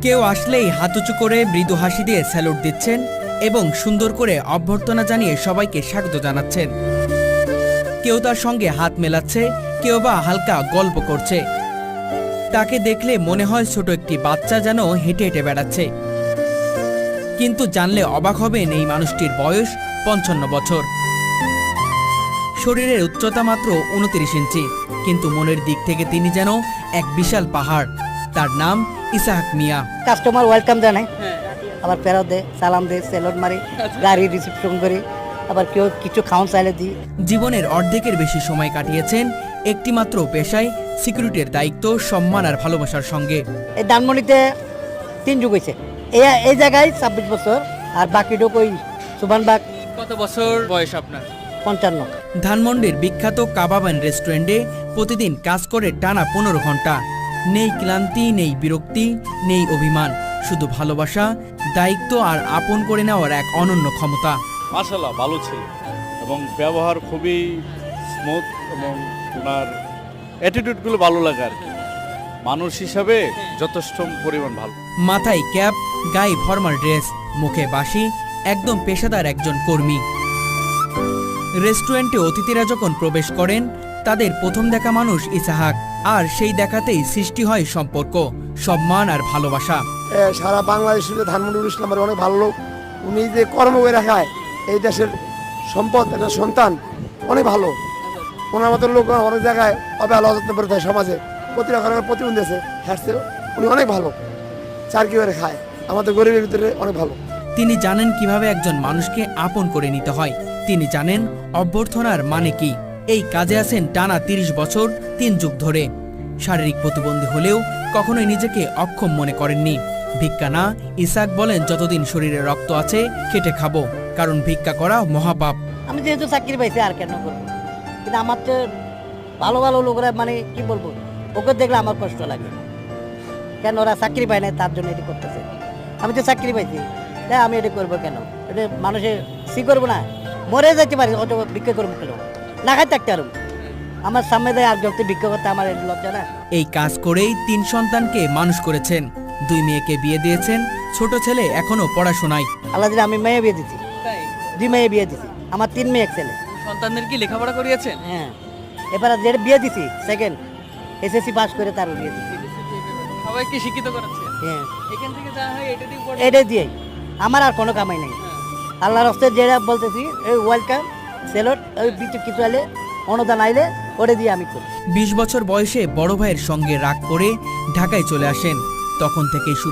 কেউ আসলেই হাত উঁচু করে মৃদু হাসি দিয়ে স্যালুট দিচ্ছেন এবং সুন্দর করে অভ্যর্থনা জানিয়ে সবাইকে স্বাগত জানাচ্ছেন। কেউ তার সঙ্গে হাত মেলাচ্ছে, কেউ বা হালকা গল্প করছে। তাকে দেখলে মনে হয় ছোট একটি বাচ্চা যেন হেঁটে হেঁটে বেড়াচ্ছে। কিন্তু জানলে অবাক হবেন এই মানুষটির বয়স ৫৫ বছর। শরীরের উচ্চতা মাত্র ২৯ ইঞ্চি, কিন্তু মনের দিক থেকে তিনি যেন এক বিশাল পাহাড়। তার নাম ইসাহাক মিয়া। কাস্টমার ওয়েলকাম জানায়, আবার ফেরত দেয়, সালাম দেয়, সেলুট মারি, গাড়ি রিসিপশন করি, আবার কেউ কিছু খাওয়ান চাইলে দিই। জীবনের অর্ধেকের বেশি সময় কাটিয়েছেন একটিমাত্র পেশায়, সিকিউরিটির দায়িত্ব, সম্মান আর ভালোবাসার সঙ্গে। এই ধানমন্ডিতে ৩ যুগ হয়েছে, এই জায়গায় ২৬ বছর, আর বাকিটুক ওই সুবানবাগ। কত বছর বয়স আপনার? ৫৫। ধানমন্ডির বিখ্যাত কাবাব অ্যান্ড রেস্টুরেন্টে প্রতিদিন কাজ করে টানা ১৫ ঘন্টা। নেই ক্লান্তি, নেই বিরক্তি, নেই অভিমান, শুধু ভালোবাসা, দায়িত্ব আর আপন করে নেওয়ার এক অনন্য ক্ষমতা। মাশাআল্লাহ ভালো ছিল এবং ব্যবহার খুবই স্মুথ এবং ওনার অ্যাটিটিউডগুলো ভালো লাগে আর কি। মানুষ হিসাবে যথেষ্ট পরিমাণ ভালো। মাথায় ক্যাপ, গায়ে ফর্মাল ড্রেস, মুখে বাঁশি, একদম পেশাদার একজন কর্মী। রেস্টুরেন্টে অতিথিরা যখন প্রবেশ করেন তাদের প্রথম দেখা মানুষ ইসাহাক, আর সেই দেখাতেই সৃষ্টি হয় সম্পর্ক, সম্মান আর ভালোবাসা। সারা বাংলাদেশের ধানমন্ডির ইসলামের অনেক ভালো লোক। উনি যে কর্ম করে রাখায় এই দেশের সম্পদ, একটা সন্তান, অনেক ভালো। ওনার মতো লোক অনেক জায়গায় অবহেলা অযত্ন করে থাকে সমাজে, প্রতিটা ঘরে প্রতিবন্ধী আছে, হ্যাঁ উনি অনেক ভালো, চার কি করে খায়, আমাদের গরিবের ভিতরে অনেক ভালো। তিনি জানেন কিভাবে একজন মানুষকে আপন করে নিতে হয়। তিনি জানেন অভ্যর্থনার মানে কি। এই কাজে আছেন টানা ৩০ বছর, ৩ যুগ ধরে। শারীরিক প্রতিবন্ধী হলেও কখনোই নিজেকে অক্ষম মনে করেননি। ভিক্ষা না, ইসাক বলেন যতদিন শরীরে রক্ত আছে খেটে খাবো, কারণ ভিক্ষা করা মহাপাপ। আমি যেহেতু চাকরি পাইছি আর কেন করবো, কিন্তু আমার তো ভালো ভালো লোকরা, মানে কি বলবো, ওকে দেখলে আমার কষ্ট লাগে। কেন ওরা চাকরি পায় না, তার জন্য এটি করতেছে। আমি তো চাকরি পাইছি, তাই আমি এটা করবো কেন? এটা মানুষে সি করবো না, মরে যেতে পারি, অত ভিক্ষা করবো কেন? না খাই থাকতে পারবো। আমার সামনে দেয় আর যত ভিক্ষা করতে আমার লজ্জা না। এই কাজ করেই ৩ সন্তানকে মানুষ করেছেন, 2 মেয়েকে বিয়ে দিয়েছেন, ছোট ছেলে এখনো পড়াশোনায়। আল্লাহ দিলে আমি মেয়ে বিয়ে দিচ্ছি, 2 মেয়ে বিয়ে দিচ্ছি, আমার 3 মেয়ে 1 ছেলে। সন্তানদের কি লেখাপড়া করিয়েছেন? হ্যাঁ, এবার যেটা বিয়ে দিচ্ছি সেকেন্ড এসএসসি পাস করে তার বিয়ে দিচ্ছি। সবাইকে শিক্ষিত করাচ্ছেন? হ্যাঁ, এখান থেকে যা হয় এটা দিয়ে এটা দিয়ে আমার আর কোনো কামাই নেই। আল্লাহর রাস্তায় যেটা বলতেছি, এই ওয়েলকাম, সেলট, ওই কিছু আইলে, অনুদান আইলে ওটা দিয়ে আমি করি। 20 বছর বয়সে বড় ভাইয়ের সঙ্গে রাগ করে ঢাকায় চলে আসেন। তখন থেকেই